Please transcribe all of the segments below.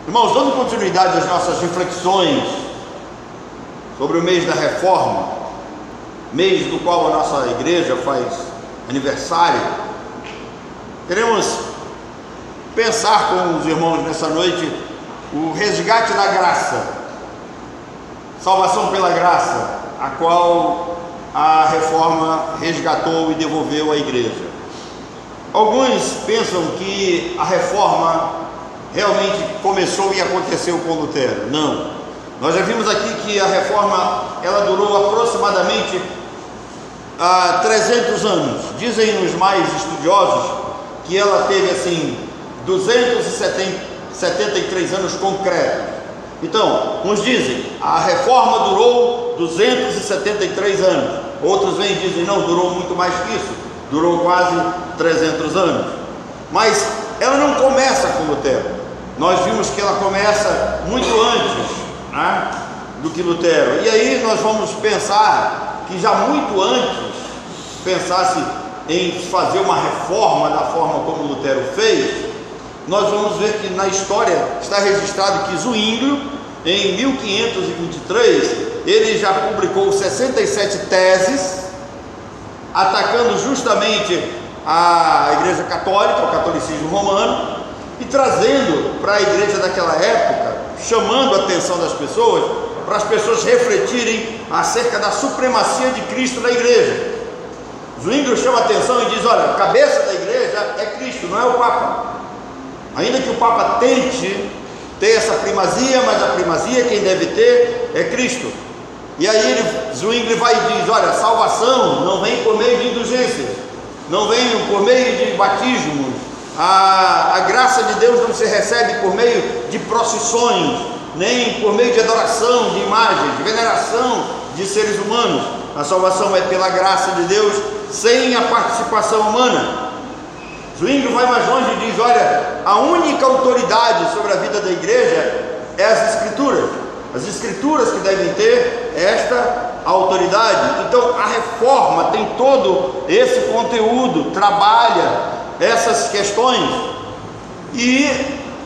Irmãos, dando continuidade às nossas reflexões sobre o mês da Reforma, mês do qual a nossa igreja faz aniversário, queremos pensar com os irmãos nessa noite o resgate da graça, salvação pela graça, a qual a Reforma resgatou e devolveu à igreja. Alguns pensam que a Reforma realmente começou e aconteceu com Lutero. Não. Nós já vimos aqui que a Reforma, ela durou aproximadamente 300 anos. Dizem os mais estudiosos que ela teve assim 273 anos concretos. Então, uns dizem, a Reforma durou 273 anos. Outros vêm e dizem, não, durou muito mais que isso, durou quase 300 anos. Mas ela não começa com Lutero. Nós vimos que ela começa muito antes, né, do que Lutero. E aí nós vamos pensar que já muito antes pensasse em fazer uma reforma da forma como Lutero fez. Nós vamos ver que na história está registrado que Zwinglio, em 1523, ele já publicou 67 teses, atacando justamente a Igreja Católica, o catolicismo romano, e trazendo para a igreja daquela época, chamando a atenção das pessoas, para as pessoas refletirem acerca da supremacia de Cristo na igreja. Zwinglio chama a atenção e diz, olha, a cabeça da igreja é Cristo, não é o Papa. Ainda que o Papa tente ter essa primazia, mas a primazia quem deve ter é Cristo. E aí Zwinglio vai e diz, olha, a salvação não vem por meio de indulgências, não vem por meio de batismos, a graça de Deus não se recebe por meio de procissões, nem por meio de adoração, de imagens, de veneração de seres humanos. A salvação é pela graça de Deus, sem a participação humana. Zwinglio vai mais longe e diz, olha, a única autoridade sobre a vida da igreja é as escrituras que devem ter esta autoridade. Então a Reforma tem todo esse conteúdo, trabalha essas questões, e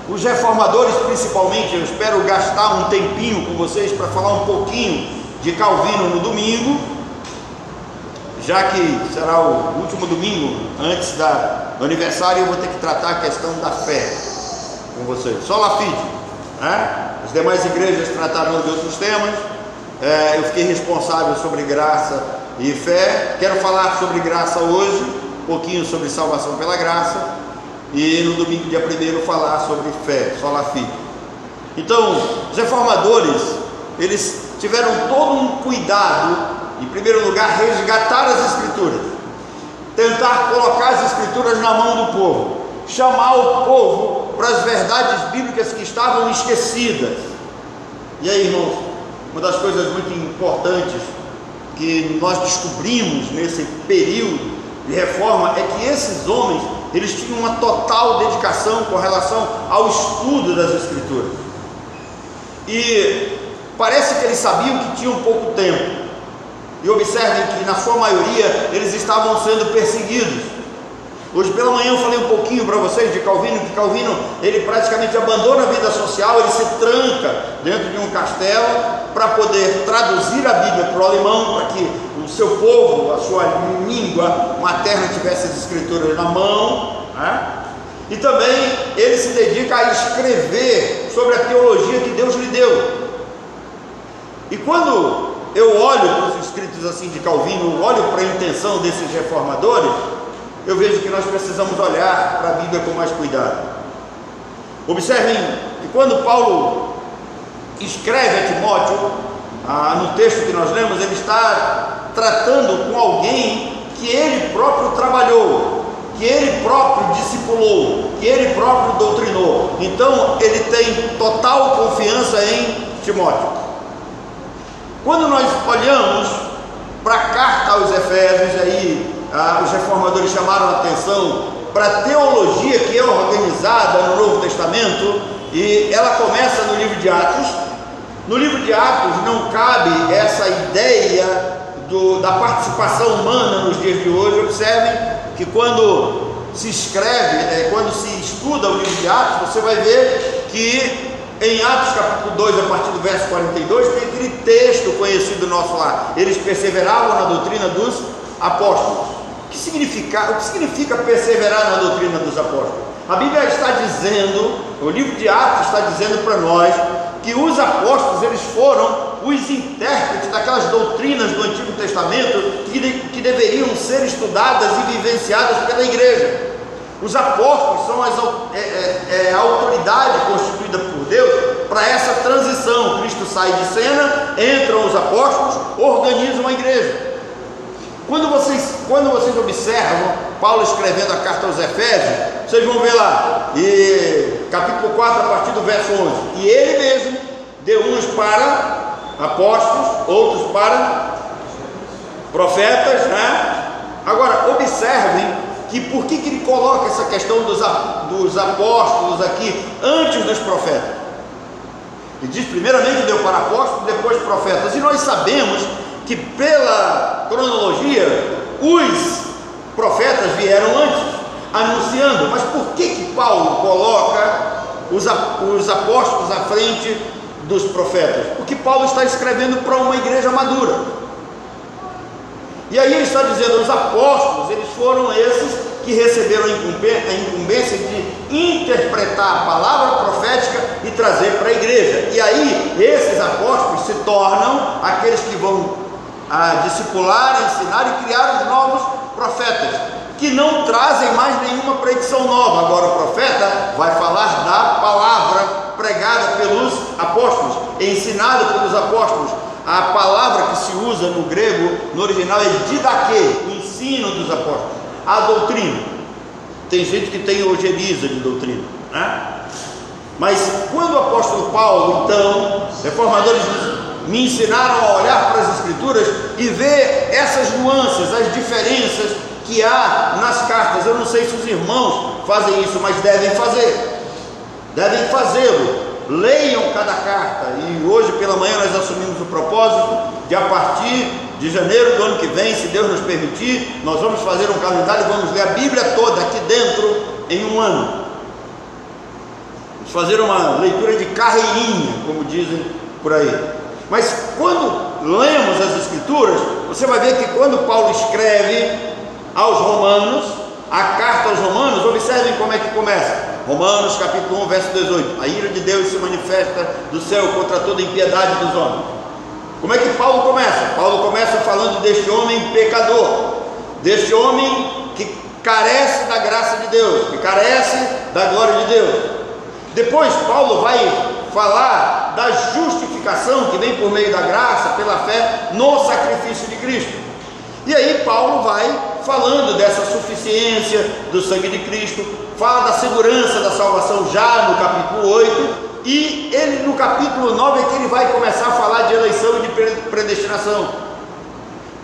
os reformadores principalmente, eu espero gastar um tempinho com vocês para falar um pouquinho de Calvino no domingo, já que será o último domingo antes do aniversário. Eu vou ter que tratar a questão da fé com vocês, sola fide, né? As demais igrejas trataram de outros temas, eu fiquei responsável sobre graça e fé. Quero falar sobre graça hoje, um pouquinho sobre salvação pela graça, e no domingo dia 1º falar sobre fé, sola fide. Então, os reformadores, eles tiveram todo um cuidado, em primeiro lugar, resgatar as escrituras, tentar colocar as escrituras na mão do povo, chamar o povo para as verdades bíblicas que estavam esquecidas. E aí, irmãos, uma das coisas muito importantes que nós descobrimos nesse período de reforma é que esses homens, eles tinham uma total dedicação com relação ao estudo das escrituras, e parece que eles sabiam que tinham pouco tempo. E observem que na sua maioria eles estavam sendo perseguidos. Hoje pela manhã eu falei um pouquinho para vocês de Calvino, que Calvino, ele praticamente abandona a vida social, ele se tranca dentro de um castelo para poder traduzir a Bíblia para o alemão, para que o seu povo, a sua língua materna tivesse as escrituras na mão, né? E também ele se dedica a escrever sobre a teologia que Deus lhe deu. E quando eu olho para os escritos assim de Calvino, olho para a intenção desses reformadores, eu vejo que nós precisamos olhar para a Bíblia com mais cuidado. Observem que quando Paulo escreve a Timóteo, no texto que nós lemos, ele está tratando com alguém que ele próprio trabalhou, que ele próprio discipulou, que ele próprio doutrinou. Então ele tem total confiança em Timóteo. Quando nós olhamos para a carta aos Efésios, aí os reformadores chamaram a atenção para a teologia que é organizada no Novo Testamento, e ela começa no livro de Atos. No livro de Atos não cabe essa ideia da participação humana nos dias de hoje. Observem que quando se escreve, quando se estuda o livro de Atos, você vai ver que Em Atos capítulo 2, a partir do verso 42, tem aquele texto conhecido nosso lá: eles perseveravam na doutrina dos apóstolos. O que significa perseverar na doutrina dos apóstolos? A Bíblia está dizendo, o livro de Atos está dizendo para nós, que os apóstolos, eles foram os intérpretes daquelas doutrinas do Antigo Testamento que deveriam ser estudadas e vivenciadas pela igreja. Os apóstolos são a autoridade constituída por Deus para essa transição. Cristo sai de cena, entram os apóstolos, organizam a igreja. Quando vocês observam Paulo escrevendo a carta aos Efésios, vocês vão ver lá, capítulo 4, a partir do verso 11: e ele mesmo deu uns para apóstolos, outros para profetas, né? Agora, observem que por que ele coloca essa questão dos apóstolos aqui antes dos profetas. Ele diz primeiramente deu para apóstolos, depois profetas, e nós sabemos que pela cronologia os profetas vieram antes, anunciando. Mas por que Paulo coloca os apóstolos à frente dos profetas? Porque Paulo está escrevendo para uma igreja madura, e aí ele está dizendo: os apóstolos, eles foram esses que receberam a incumbência de interpretar a palavra profética e trazer para a igreja. E aí esses apóstolos se tornam aqueles que vão discipular, ensinar e criar os novos profetas, que não trazem mais nenhuma predição nova. Agora o profeta vai falar da palavra pregada pelos apóstolos, ensinada pelos apóstolos. A palavra que se usa no grego, no original, é didaquê, o ensino dos apóstolos, a doutrina. Tem gente que tem ojeriza de doutrina, né? Mas quando o apóstolo Paulo, então, reformadores me ensinaram a olhar para as Escrituras e ver essas nuances, as diferenças que há nas cartas. Eu não sei se os irmãos fazem isso, mas devem fazê-lo. Leiam cada carta. E hoje pela manhã nós assumimos o propósito de, a partir de janeiro do ano que vem, se Deus nos permitir, nós vamos fazer um calendário e vamos ler a Bíblia toda aqui dentro em um ano. Vamos fazer uma leitura de carreirinha, como dizem por aí. Mas quando lemos as Escrituras, você vai ver que quando Paulo escreve aos Romanos, a carta aos Romanos, observem como é que começa. Romanos capítulo 1, verso 18: a ira de Deus se manifesta do céu contra toda impiedade dos homens. Como é que Paulo começa? Paulo começa falando deste homem pecador, deste homem que carece da graça de Deus, que carece da glória de Deus. Depois Paulo vai falar da justificação que vem por meio da graça, pela fé no sacrifício de Cristo. E aí Paulo vai falando dessa suficiência do sangue de Cristo, fala da segurança da salvação já no capítulo 8, e ele no capítulo 9 é que ele vai começar a falar de eleição e de predestinação.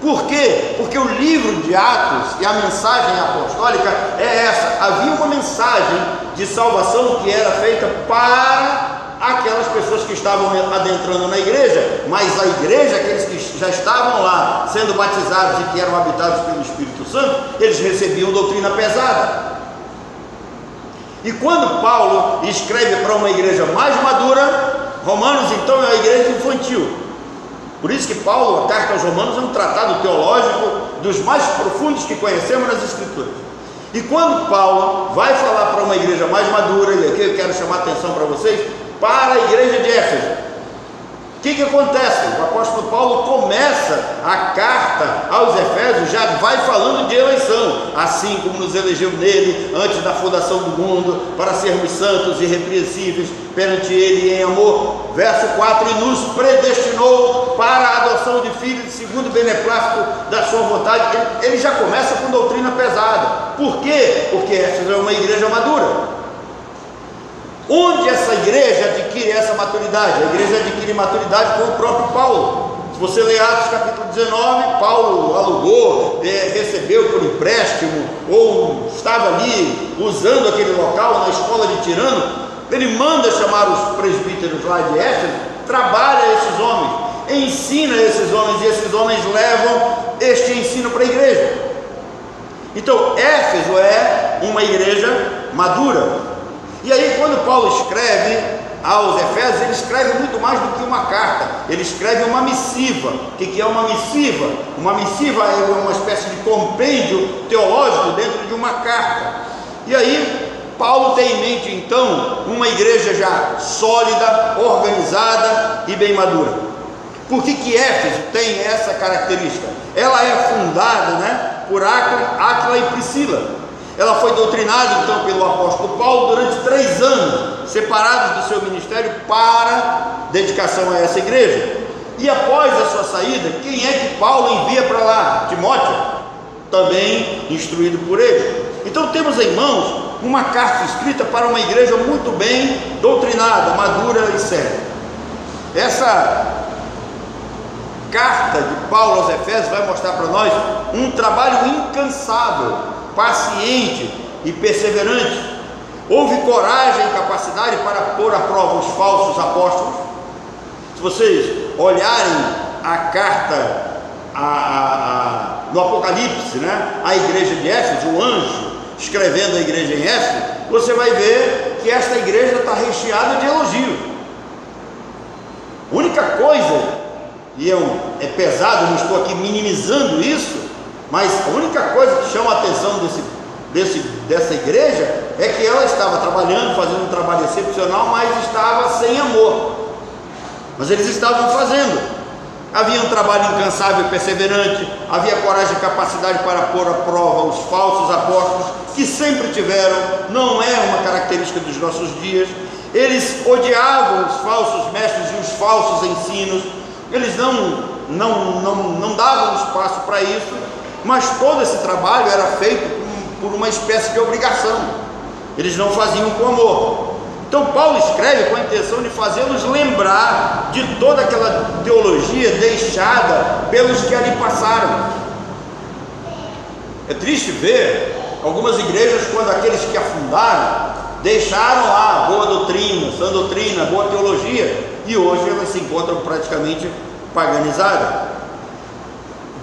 Por quê? Porque o livro de Atos e a mensagem apostólica é essa: havia uma mensagem de salvação que era feita para aquelas pessoas que estavam adentrando na igreja, mas a igreja, aqueles que já estavam lá sendo batizados e que eram habitados pelo Espírito Santo, eles recebiam doutrina pesada. E quando Paulo escreve para uma igreja mais madura, Romanos então é uma igreja infantil. Por isso que Paulo, a carta aos Romanos, é um tratado teológico dos mais profundos que conhecemos nas Escrituras. E quando Paulo vai falar para uma igreja mais madura, e aqui eu quero chamar a atenção para vocês, para a igreja de Éfeso, o que acontece? O apóstolo Paulo começa a carta aos Efésios, já vai falando de eleição, assim como nos elegeu nele antes da fundação do mundo, para sermos santos e irrepreensíveis perante ele em amor. Verso 4: e nos predestinou para a adoção de filhos segundo o beneplácito da sua vontade. Ele já começa com doutrina pesada. Por quê? Porque Éfeso é uma igreja madura. Onde essa igreja adquire essa maturidade? A igreja adquire maturidade com o próprio Paulo. Se você ler Atos capítulo 19, Paulo alugou, recebeu por empréstimo, ou estava ali usando aquele local na escola de Tirano. Ele manda chamar os presbíteros lá de Éfeso, trabalha esses homens, ensina esses homens, e esses homens levam este ensino para a igreja. Então Éfeso é uma igreja madura. E aí quando Paulo escreve aos Efésios, ele escreve muito mais do que uma carta, ele escreve uma missiva. O que é uma missiva? Uma missiva é uma espécie de compêndio teológico dentro de uma carta. E aí, Paulo tem em mente então uma igreja já sólida, organizada e bem madura. Por que Éfeso tem essa característica? Ela é fundada, por Áquila e Priscila. Ela foi doutrinada então pelo apóstolo Paulo durante 3 anos, separados do seu ministério para dedicação a essa igreja. E após a sua saída, quem é que Paulo envia para lá? Timóteo, também instruído por ele. Então temos em mãos uma carta escrita para uma igreja muito bem doutrinada, madura e séria. Essa carta de Paulo aos Efésios vai mostrar para nós um trabalho incansável, paciente e perseverante. Houve coragem e capacidade para pôr à prova os falsos apóstolos. Se vocês olharem a carta no Apocalipse, a igreja de Éfeso, o anjo escrevendo a igreja em Éfeso, você vai ver que esta igreja está recheada de elogios. A única coisa, e é pesado, não estou aqui minimizando isso, mas a única coisa que chama a atenção dessa igreja é que ela estava trabalhando, fazendo um trabalho excepcional, mas estava sem amor. Mas eles estavam fazendo. Havia um trabalho incansável e perseverante, havia coragem e capacidade para pôr à prova os falsos apóstolos, que sempre tiveram, não é uma característica dos nossos dias. Eles odiavam os falsos mestres e os falsos ensinos, eles não davam espaço para isso, mas todo esse trabalho era feito por uma espécie de obrigação, eles não faziam com amor. Então Paulo escreve com a intenção de fazê-los lembrar de toda aquela teologia deixada pelos que ali passaram. É triste ver algumas igrejas, quando aqueles que afundaram deixaram lá boa doutrina, sã doutrina, boa teologia, e hoje elas se encontram praticamente paganizadas.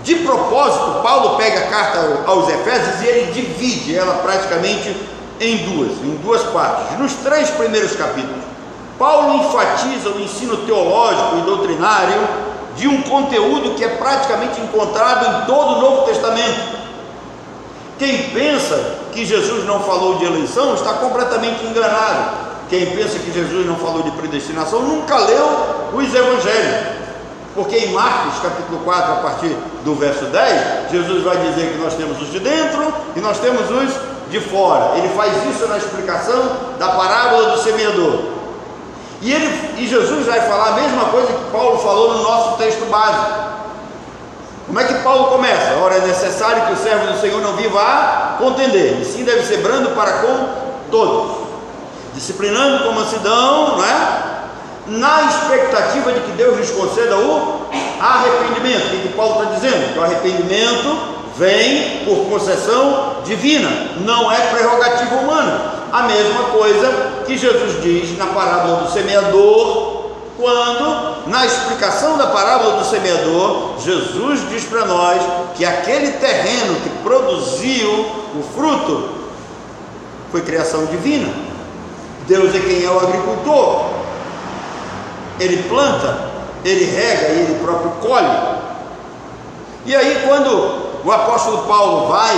De propósito, Paulo pega a carta aos Efésios e ele divide ela praticamente em duas partes. Nos 3 primeiros capítulos, Paulo enfatiza o ensino teológico e doutrinário de um conteúdo que é praticamente encontrado em todo o Novo Testamento. Quem pensa que Jesus não falou de eleição está completamente enganado. Quem pensa que Jesus não falou de predestinação nunca leu os evangelhos. Porque em Marcos capítulo 4, a partir do verso 10, Jesus vai dizer que nós temos os de dentro e nós temos os de fora. Ele faz isso na explicação da parábola do semeador. E Jesus vai falar a mesma coisa que Paulo falou no nosso texto básico. Como é que Paulo começa? Ora, é necessário que o servo do Senhor não viva a contender, e sim deve ser brando para com todos, disciplinando com mansidão, na expectativa de que Deus lhes conceda o arrependimento. O que Paulo está dizendo? Que o arrependimento vem por concessão divina, não é prerrogativa humana. A mesma coisa que Jesus diz na parábola do semeador, quando, na explicação da parábola do semeador, Jesus diz para nós que aquele terreno que produziu o fruto foi criação divina. Deus é quem é o agricultor. Ele planta, ele rega e ele próprio colhe. E aí, quando o apóstolo Paulo vai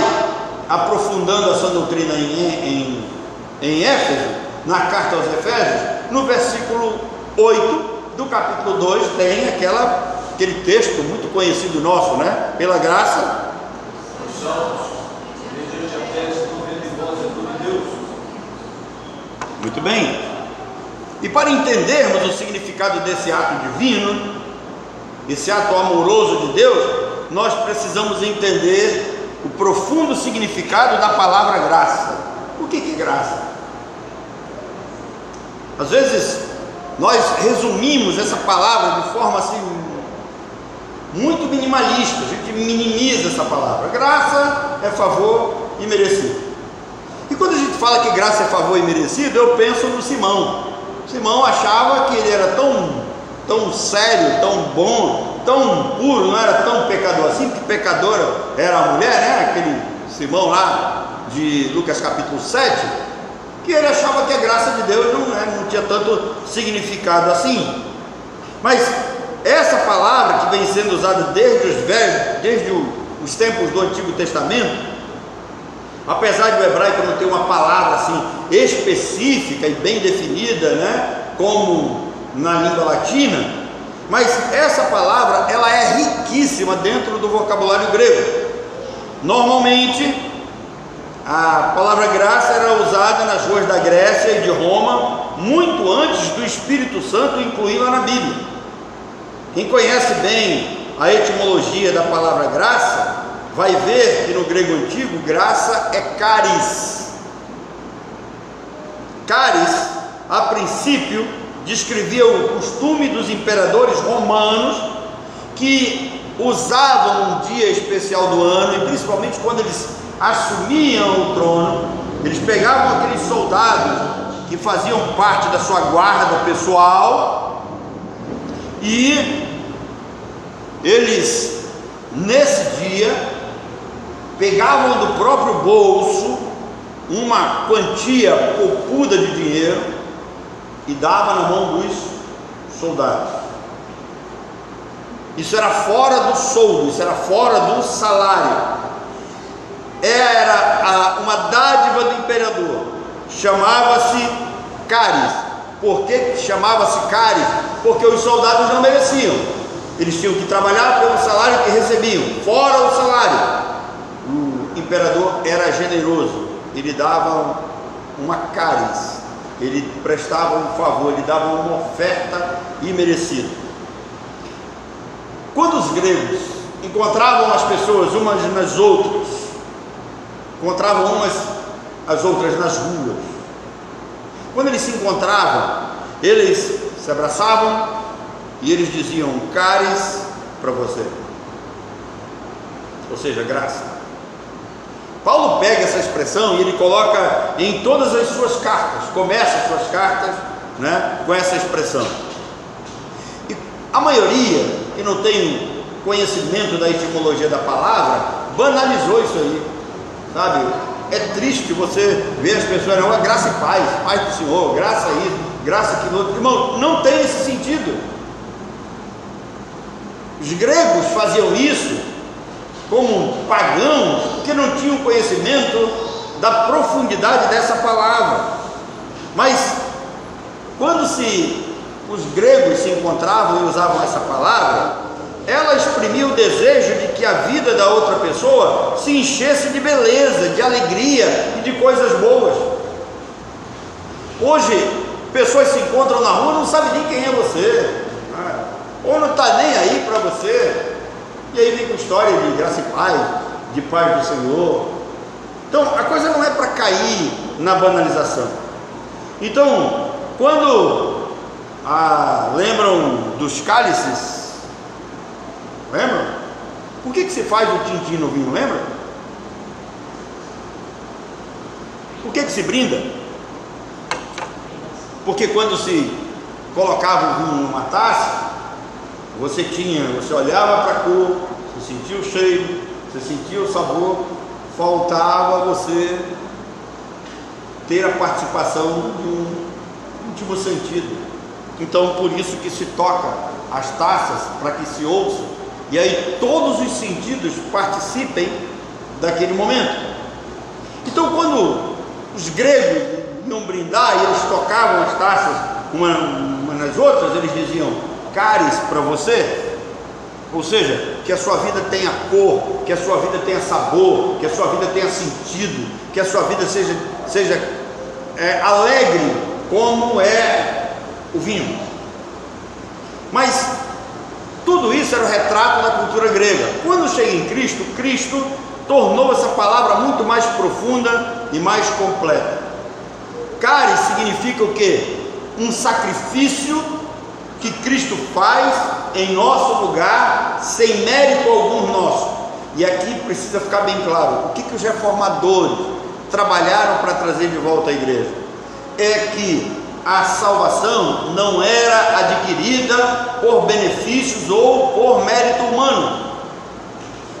aprofundando essa doutrina em Éfeso, na carta aos Efésios, no versículo 8 do capítulo 2, tem aquele texto muito conhecido nosso, pela graça. Muito bem. E para entendermos o significado desse ato divino, esse ato amoroso de Deus, nós precisamos entender o profundo significado da palavra graça. O que é graça? Às vezes nós resumimos essa palavra de forma assim muito minimalista, a gente minimiza essa palavra. Graça é favor e merecido. E quando a gente fala que graça é favor e merecido, eu penso no Simão. Simão achava que ele era tão sério, tão bom, tão puro, não era tão pecador assim, porque pecadora era a mulher, aquele Simão lá de Lucas capítulo 7, que ele achava que a graça de Deus não tinha tanto significado assim. Mas essa palavra que vem sendo usada desde os tempos do Antigo Testamento, apesar de o hebraico não ter uma palavra assim específica e bem definida, né, como na língua latina, mas essa palavra ela é riquíssima dentro do vocabulário grego. Normalmente a palavra graça era usada nas ruas da Grécia e de Roma muito antes do Espírito Santo incluí-la na Bíblia. Quem conhece bem a etimologia da palavra graça vai ver que no grego antigo graça é caris. Caris, a princípio, descrevia o costume dos imperadores romanos que usavam um dia especial do ano, e principalmente quando eles assumiam o trono, eles pegavam aqueles soldados que faziam parte da sua guarda pessoal e eles, nesse dia, pegavam do próprio bolso uma quantia poupuda de dinheiro e davam na mão dos soldados. Isso era fora do soldo, isso era fora do salário. Era uma dádiva do imperador. Chamava-se caris. Por que chamava-se caris? Porque os soldados não mereciam. Eles tinham que trabalhar pelo salário que recebiam, fora o salário. O imperador era generoso, ele dava uma caris, ele prestava um favor, ele dava uma oferta imerecida. Quando os gregos encontravam as pessoas umas nas outras, encontravam umas as outras nas ruas, quando eles se encontravam, eles se abraçavam e eles diziam caris para você, ou seja, graça. Paulo pega essa expressão e ele coloca em todas as suas cartas, começa as suas cartas, né, com essa expressão. E a maioria que não tem conhecimento da etimologia da palavra banalizou isso aí, sabe? É triste você ver as pessoas, não, graça e paz do Senhor, graça a isso, graça aquilo outro. Irmão, não tem esse sentido. Os gregos faziam isso como pagãos que não tinham conhecimento da profundidade dessa palavra. Mas quando os gregos se encontravam e usavam essa palavra, ela exprimia o desejo de que a vida da outra pessoa se enchesse de beleza, de alegria e de coisas boas. Hoje pessoas se encontram na rua, não sabem nem quem é você, ou não está nem aí para você. E aí vem com história de graça e paz do Senhor. Então a coisa não é para cair na banalização. Então, quando lembram dos cálices, lembram? Por que se faz o tintim no vinho, lembra? Por que se brinda? Porque quando se colocava o vinho numa taça, você olhava para a cor, você sentia o cheiro, você sentia o sabor, faltava você ter a participação de um último sentido. Então, por isso que se toca as taças, para que se ouça, e aí todos os sentidos participem daquele momento. Então, quando os gregos iam brindar e eles tocavam as taças uma nas outras, eles diziam caris para você, ou seja, que a sua vida tenha cor, que a sua vida tenha sabor, que a sua vida tenha sentido, que a sua vida seja alegre como é o vinho. Mas tudo isso era o retrato da cultura grega. Quando chega em Cristo, Cristo tornou essa palavra muito mais profunda e mais completa. Caris significa o quê? Um sacrifício que Cristo faz em nosso lugar, sem mérito algum nosso. E aqui precisa ficar bem claro, o que os reformadores trabalharam para trazer de volta à igreja? É que a salvação não era adquirida por benefícios ou por mérito humano.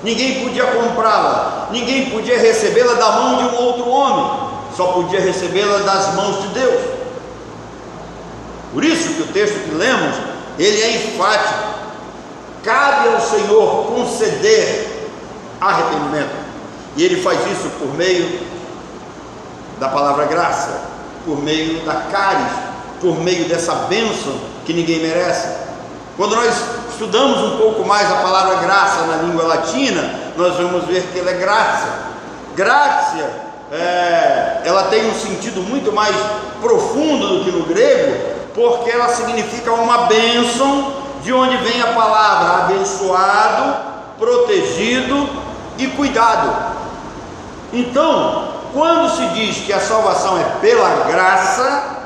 Ninguém podia comprá-la, ninguém podia recebê-la da mão de um outro homem, só podia recebê-la das mãos de Deus. Por isso que o texto que lemos, ele é enfático. Cabe ao Senhor conceder arrependimento, e Ele faz isso por meio da palavra graça, por meio da caris, por meio dessa bênção que ninguém merece. Quando nós estudamos um pouco mais a palavra graça na língua latina, nós vamos ver que ela é graça. Gratia, ela tem um sentido muito mais profundo do que no grego, porque ela significa uma bênção, de onde vem a palavra abençoado, protegido e cuidado. Então, quando se diz que a salvação é pela graça,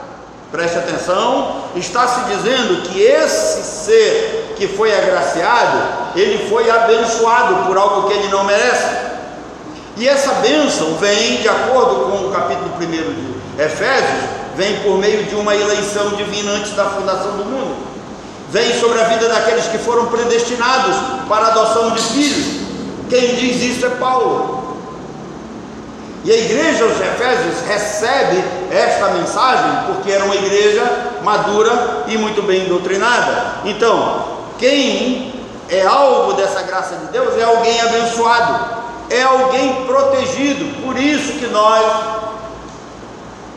preste atenção, está se dizendo que esse ser que foi agraciado, ele foi abençoado por algo que ele não merece. E essa bênção vem, de acordo com o capítulo 1 de Efésios, vem por meio de uma eleição divina antes da fundação do mundo. Vem sobre a vida daqueles que foram predestinados para a adoção de filhos. Quem diz isso é Paulo. E a igreja aos Efésios recebe esta mensagem porque era uma igreja madura e muito bem doutrinada. Então, quem é alvo dessa graça de Deus é alguém abençoado, é alguém protegido. Por isso que nós,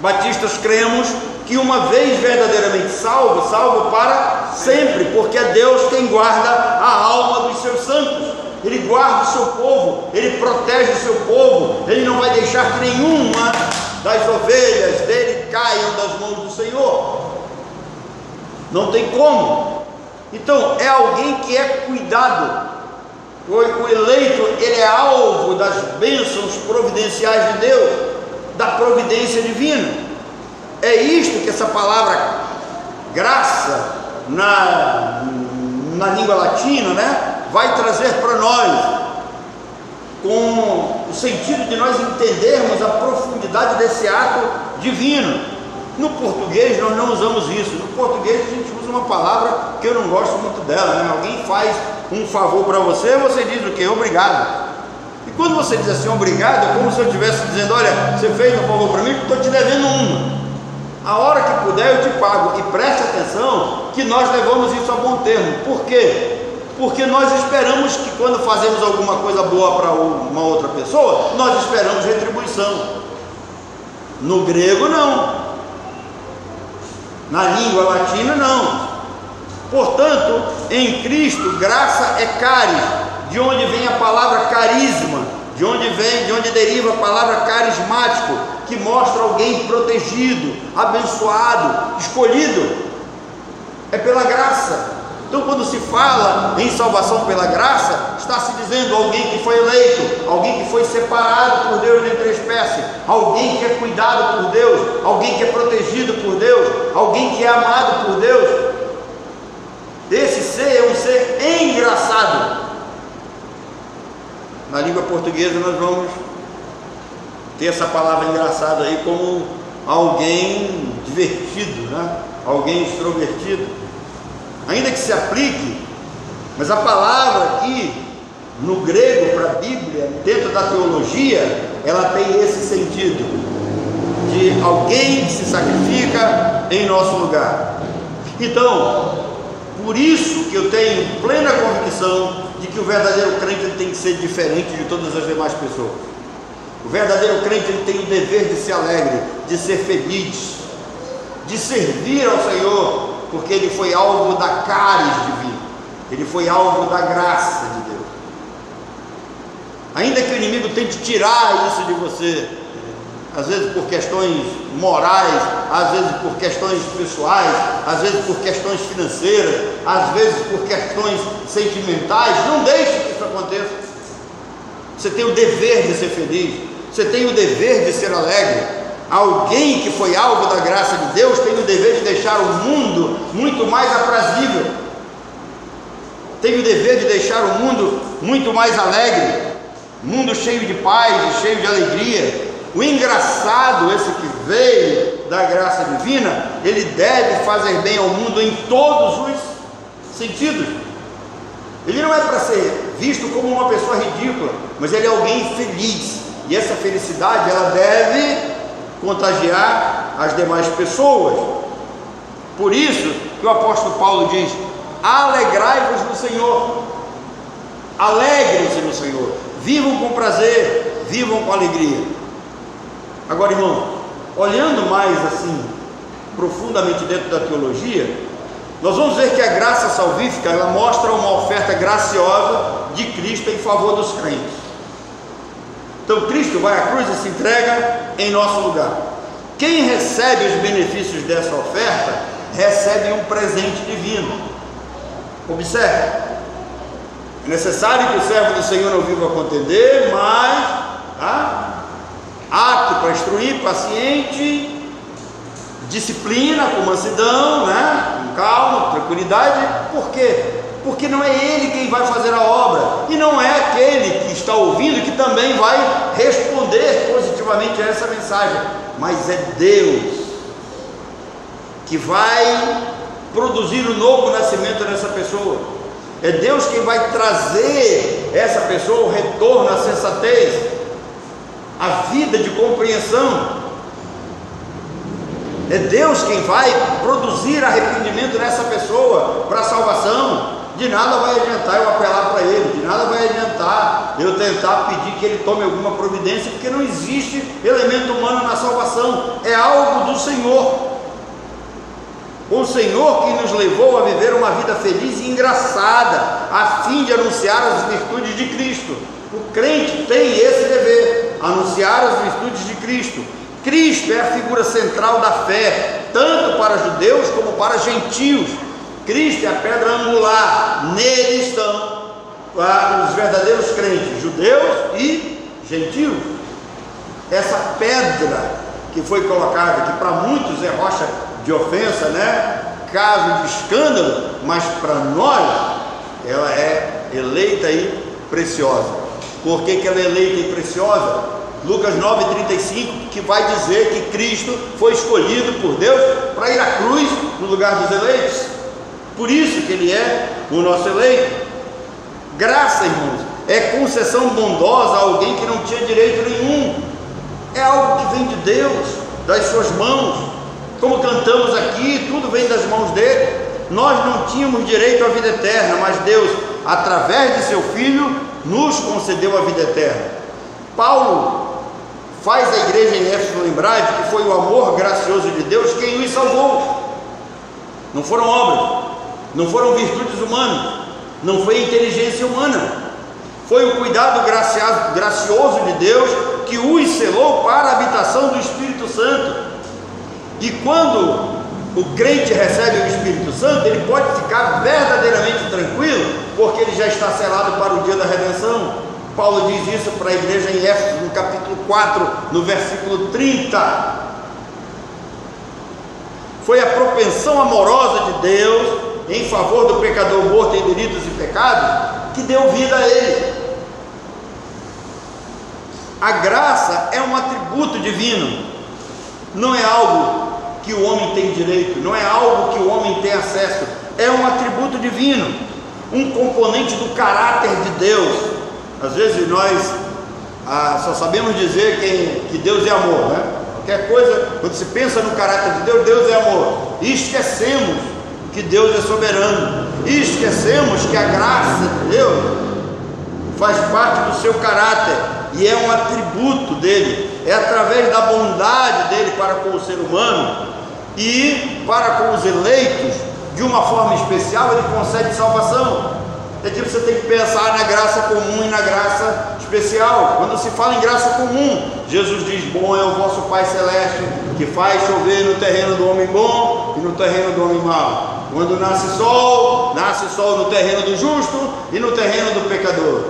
batistas, cremos que uma vez verdadeiramente salvo, salvo para sempre, porque é Deus quem guarda a alma dos seus santos. Ele guarda o seu povo, Ele protege o seu povo, Ele não vai deixar que nenhuma das ovelhas dele caiam das mãos do Senhor. Não tem como. Então é alguém que é cuidado. O eleito, ele é alvo das bênçãos providenciais de Deus, da providência divina. É isto que essa palavra graça na língua latina, vai trazer para nós, com o sentido de nós entendermos a profundidade desse ato divino. No português nós não usamos isso. No português a gente usa uma palavra que eu não gosto muito dela, Alguém faz um favor para você, você diz o quê? Obrigado. E quando você diz assim, obrigado, é como se eu estivesse dizendo, olha, você fez um favor para mim, estou te devendo uma. A hora que puder eu te pago. E preste atenção que nós levamos isso a bom termo. Por quê? Porque nós esperamos que quando fazemos alguma coisa boa para uma outra pessoa, nós esperamos retribuição. No grego não, na língua latina não. Portanto, em Cristo, graça é caris, de onde vem a palavra carisma, de onde deriva a palavra carismático, que mostra alguém protegido, abençoado, escolhido. É pela graça. Então, quando se fala em salvação pela graça, está se dizendo alguém que foi eleito, alguém que foi separado por Deus dentre a espécie, alguém que é cuidado por Deus, alguém que é protegido por Deus, alguém que é amado por Deus. Esse ser é um ser engraçado. Na língua portuguesa nós vamos ter essa palavra engraçado aí como alguém divertido, Alguém extrovertido. Ainda que se aplique, mas a palavra aqui no grego para a Bíblia, dentro da teologia, ela tem esse sentido de alguém que se sacrifica em nosso lugar. Então, por isso que eu tenho plena convicção de que o verdadeiro crente ele tem que ser diferente de todas as demais pessoas. O verdadeiro crente ele tem o dever de ser alegre, de ser feliz, de servir ao Senhor, porque ele foi alvo da caris divina, ele foi alvo da graça de Deus. Ainda que o inimigo tente tirar isso de você, às vezes por questões morais, às vezes por questões pessoais, às vezes por questões financeiras, às vezes por questões sentimentais, não deixe que isso aconteça. Você tem o dever de ser feliz, você tem o dever de ser alegre. Alguém que foi alvo da graça de Deus tem o dever de deixar o mundo muito mais aprazível, tem o dever de deixar o mundo muito mais alegre, mundo cheio de paz, cheio de alegria. O engraçado, esse que veio da graça divina, ele deve fazer bem ao mundo em todos os sentidos. Ele não é para ser visto como uma pessoa ridícula, mas ele é alguém feliz, e essa felicidade ela deve contagiar as demais pessoas. Por isso que o apóstolo Paulo diz: alegrai-vos no Senhor, alegrem-se no Senhor, vivam com prazer, vivam com alegria. Agora, irmão, olhando mais assim, profundamente dentro da teologia, nós vamos ver que a graça salvífica, ela mostra uma oferta graciosa de Cristo em favor dos crentes. Então Cristo vai à cruz e se entrega em nosso lugar. Quem recebe os benefícios dessa oferta, recebe um presente divino. Observe, é necessário que o servo do Senhor não viva a contender, mas apto para instruir, paciente, disciplina, com mansidão, com calma, tranquilidade. Por quê? Porque não é ele quem vai fazer a obra, e não é aquele que está ouvindo que também vai responder positivamente a essa mensagem, mas é Deus que vai produzir o novo nascimento nessa pessoa. É Deus quem vai trazer essa pessoa o retorno à sensatez, a vida de compreensão. É Deus quem vai produzir arrependimento nessa pessoa para a salvação. De nada vai adiantar eu apelar para ele, de nada vai adiantar eu tentar pedir que ele tome alguma providência, porque não existe elemento humano na salvação, é algo do Senhor. O Senhor que nos levou a viver uma vida feliz e engraçada, a fim de anunciar as virtudes de Cristo. O crente tem esse dever, anunciar as virtudes de Cristo. Cristo é a figura central da fé, tanto para judeus como para gentios. Cristo é a pedra angular, nele estão os verdadeiros crentes, judeus e gentios. Essa pedra que foi colocada, que para muitos é rocha de ofensa, caso de escândalo, mas para nós ela é eleita e preciosa. Por que ela é eleita e preciosa? Lucas 9,35, que vai dizer que Cristo foi escolhido por Deus para ir à cruz no lugar dos eleitos. Por isso que ele é o nosso eleito. Graça, irmãos, é concessão bondosa a alguém que não tinha direito nenhum. É algo que vem de Deus, das suas mãos. Como cantamos aqui, tudo vem das mãos dele. Nós não tínhamos direito à vida eterna, mas Deus, através de seu Filho, nos concedeu a vida eterna. Paulo faz a igreja em Éfeso lembrar de que foi o amor gracioso de Deus quem os salvou. Não foram obras, não foram virtudes humanas, não foi inteligência humana, foi o cuidado gracioso de Deus que os selou para a habitação do Espírito Santo. E quando o crente recebe o Espírito Santo, ele pode ficar verdadeiramente tranquilo, porque ele já está selado para o dia da redenção. Paulo diz isso para a igreja em Éfeso, no capítulo 4, no versículo 30. Foi a propensão amorosa de Deus em favor do pecador morto em delitos e pecados que deu vida a ele. A graça é um atributo divino, não é algo que o homem tem direito, não é algo que o homem tem acesso, é um atributo divino, um componente do caráter de Deus. Às vezes nós só sabemos dizer que Deus é amor, qualquer coisa, quando se pensa no caráter de Deus, Deus é amor, e esquecemos que Deus é soberano, e esquecemos que a graça de Deus faz parte do seu caráter, e é um atributo dele, é através da bondade dele para com o ser humano, e para com os eleitos, de uma forma especial, ele concede salvação. É que você tem que pensar na graça comum e na graça especial. Quando se fala em graça comum, Jesus diz: bom é o vosso Pai Celeste, que faz chover no terreno do homem bom e no terreno do homem mau. Quando nasce sol no terreno do justo e no terreno do pecador.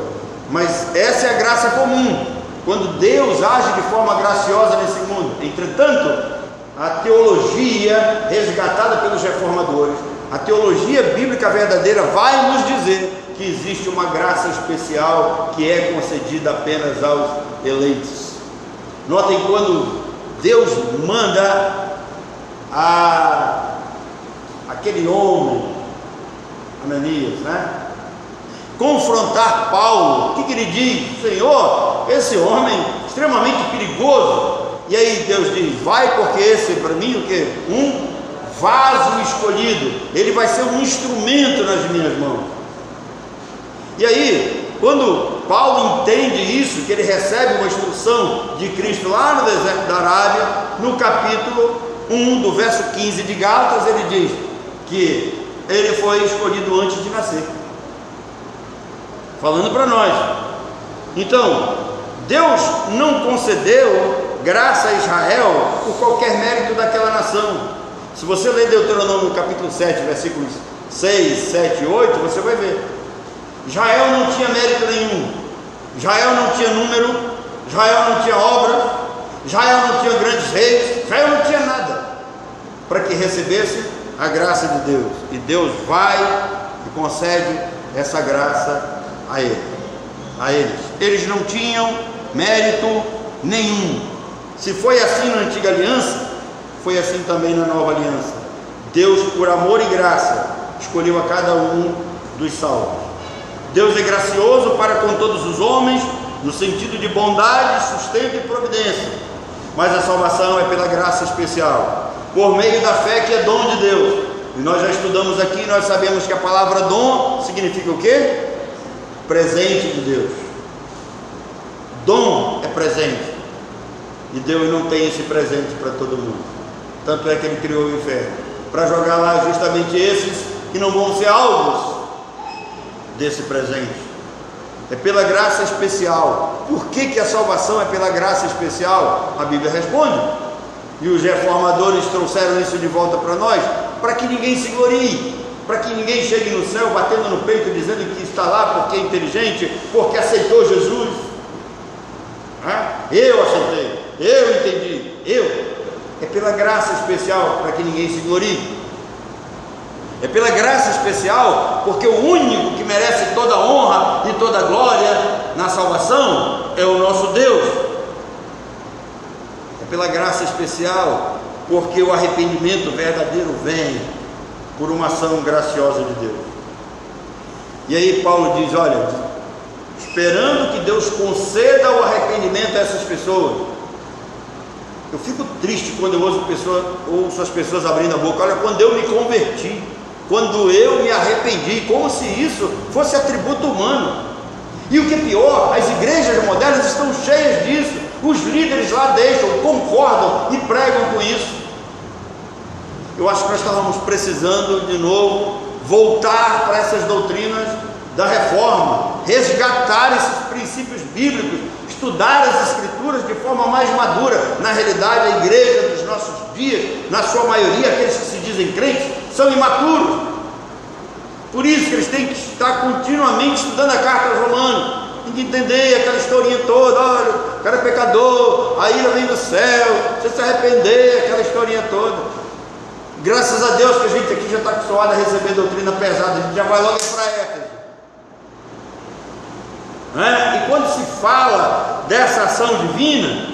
Mas essa é a graça comum, quando Deus age de forma graciosa nesse mundo. Entretanto, a teologia resgatada pelos reformadores, a teologia bíblica verdadeira, vai nos dizer que existe uma graça especial que é concedida apenas aos eleitos. Notem quando Deus manda aquele homem, Ananias, confrontar Paulo. O que ele diz? Senhor, esse homem extremamente perigoso. E aí Deus diz: vai, porque esse para mim o que? Um vaso escolhido, ele vai ser um instrumento nas minhas mãos. E aí, quando Paulo entende isso, que ele recebe uma instrução de Cristo lá no deserto da Arábia, no capítulo 1, do verso 15 de Gálatas, ele diz que ele foi escolhido antes de nascer, falando para nós. Então, Deus não concedeu graça a Israel por qualquer mérito daquela nação. Se você ler Deuteronômio capítulo 7, versículos 6, 7 e 8, você vai ver. Israel não tinha mérito nenhum, Israel não tinha número, Israel não tinha obra, Israel não tinha grandes reis, Israel não tinha nada para que recebesse a graça de Deus. E Deus vai e concede essa graça a eles. Eles não tinham mérito nenhum. Se foi assim na antiga aliança, foi assim também na nova aliança. Deus, por amor e graça, escolheu a cada um dos salvos. Deus é gracioso para com todos os homens, no sentido de bondade, sustento e providência. Mas a salvação é pela graça especial, por meio da fé, que é dom de Deus. E nós já estudamos aqui, nós sabemos que a palavra dom significa o quê? Presente de Deus. Dom é presente, e Deus não tem esse presente para todo mundo. Tanto é que Ele criou o inferno, para jogar lá justamente esses que não vão ser alvos desse presente. É pela graça especial. Por que a salvação é pela graça especial? A Bíblia responde, e os reformadores trouxeram isso de volta para nós, para que ninguém se glorie, para que ninguém chegue no céu batendo no peito, dizendo que está lá porque é inteligente, porque aceitou Jesus. Eu aceitei, eu entendi, é pela graça especial, para que ninguém se glorie. É pela graça especial, porque o único que merece toda a honra e toda a glória na salvação é o nosso Deus. É pela graça especial, porque o arrependimento verdadeiro vem por uma ação graciosa de Deus. E aí Paulo diz, olha, esperando que Deus conceda o arrependimento a essas pessoas. Eu fico triste quando eu ouço as pessoas abrindo a boca, olha, quando eu me converti, quando eu me arrependi, como se isso fosse atributo humano. E o que é pior, as igrejas modernas estão cheias disso, os líderes lá deixam, concordam e pregam com isso. Eu acho que nós estávamos precisando de novo voltar para essas doutrinas da reforma, resgatar esses princípios bíblicos, estudar as escrituras de forma mais madura. Na realidade, a igreja dos nossos dias, na sua maioria, aqueles que se dizem crentes, são imaturos. Por isso que eles têm que estar continuamente estudando a carta aos Romanos, tem que entender aquela historinha toda, olha, o cara é pecador, a ira vem do céu, você se arrepender, aquela historinha toda. Graças a Deus que a gente aqui já está acostumado a receber doutrina pesada, a gente já vai logo para Éfeso. E quando se fala dessa ação divina,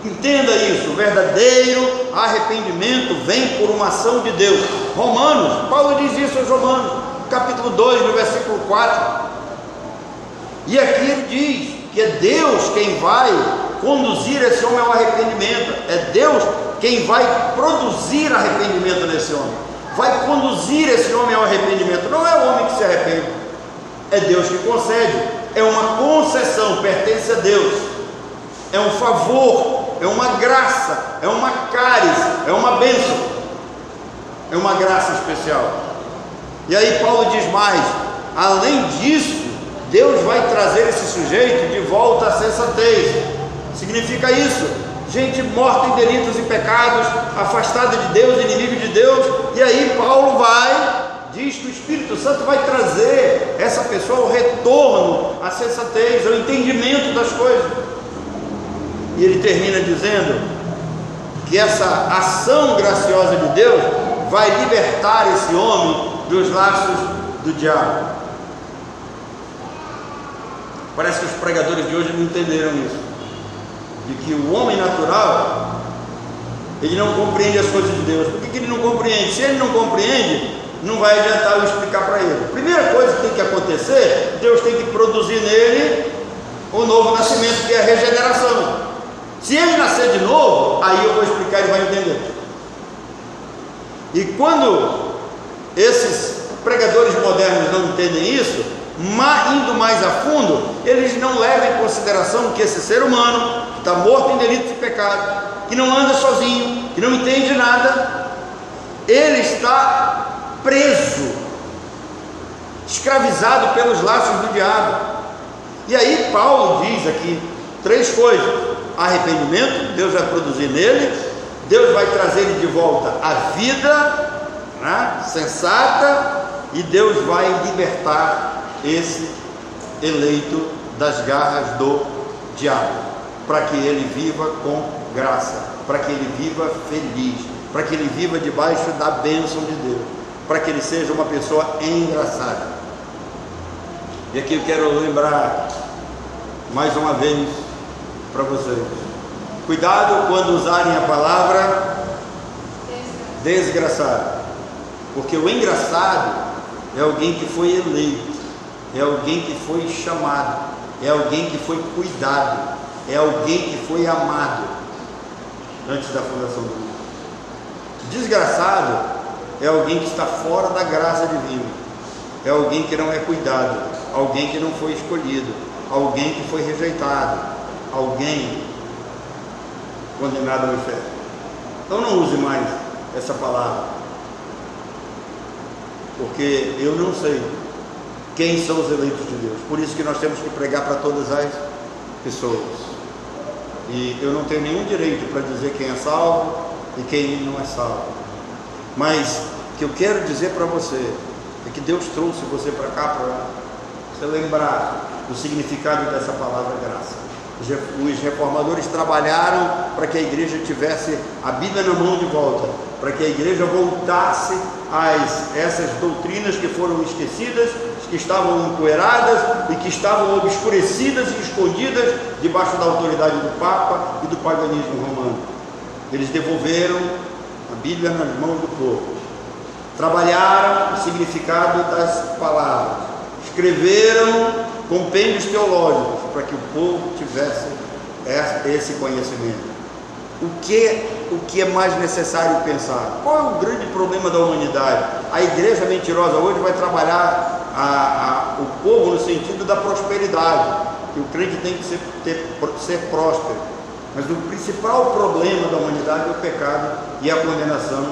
entenda isso, o verdadeiro arrependimento vem por uma ação de Deus. Romanos, Paulo diz isso aos Romanos, capítulo 2, no versículo 4. E aqui ele diz que é Deus quem vai conduzir esse homem ao arrependimento, é Deus quem vai produzir arrependimento nesse homem, vai conduzir esse homem ao arrependimento. Não é o homem que se arrepende, é Deus que concede, é uma concessão, pertence a Deus, é um favor, é uma graça, é uma cáris, é uma bênção, é uma graça especial. E aí Paulo diz mais, além disso, Deus vai trazer esse sujeito de volta à sensatez. Significa isso, gente morta em delitos e pecados, afastada de Deus, inimigo de Deus. E aí Paulo diz que o Espírito Santo vai trazer essa pessoa ao retorno à sensatez, ao entendimento das coisas. E ele termina dizendo que essa ação graciosa de Deus vai libertar esse homem dos laços do diabo. Parece que os pregadores de hoje não entenderam isso, de que o homem natural, ele não compreende as coisas de Deus. Por que ele não compreende? Se ele não compreende, não vai adiantar eu explicar para ele. A primeira coisa que tem que acontecer, Deus tem que produzir nele o novo nascimento, que é a regeneração. Se ele nascer de novo, aí eu vou explicar e ele vai entender. E quando esses pregadores modernos não entendem isso, indo mais a fundo, eles não levam em consideração que esse ser humano, que está morto em delitos e pecado, que não anda sozinho, que não entende nada, ele está preso, escravizado pelos laços do diabo. E aí Paulo diz aqui 3 coisas: arrependimento, Deus vai produzir nele, Deus vai trazer ele de volta à vida, né, sensata, e Deus vai libertar esse eleito das garras do diabo, para que ele viva com graça, para que ele viva feliz, para que ele viva debaixo da bênção de Deus, para que ele seja uma pessoa engraçada. E aqui eu quero lembrar mais uma vez para vocês: cuidado quando usarem a palavra desgraçado, porque o engraçado é alguém que foi eleito, é alguém que foi chamado, é alguém que foi cuidado, é alguém que foi amado antes da fundação do mundo. Desgraçado é alguém que está fora da graça divina, é alguém que não é cuidado, alguém que não foi escolhido, alguém que foi rejeitado, alguém condenado ao inferno. Então não use mais essa palavra, porque eu não sei quem são os eleitos de Deus. Por isso que nós temos que pregar para todas as pessoas, e eu não tenho nenhum direito para dizer quem é salvo e quem não é salvo. Mas o que eu quero dizer para você é que Deus trouxe você para cá para você lembrar do significado dessa palavra graça. Os reformadores trabalharam para que a igreja tivesse a Bíblia na mão de volta, para que a igreja voltasse a essas doutrinas que foram esquecidas, que estavam empoeiradas e que estavam obscurecidas e escondidas debaixo da autoridade do Papa e do paganismo romano. Eles devolveram a Bíblia nas mãos do povo, trabalharam o significado das palavras, escreveram compêndios teológicos para que o povo tivesse esse conhecimento. O que é mais necessário pensar? Qual é o grande problema da humanidade? A igreja mentirosa hoje vai trabalhar o povo no sentido da prosperidade, que o crente tem que ser próspero. Mas o principal problema da humanidade é o pecado e a condenação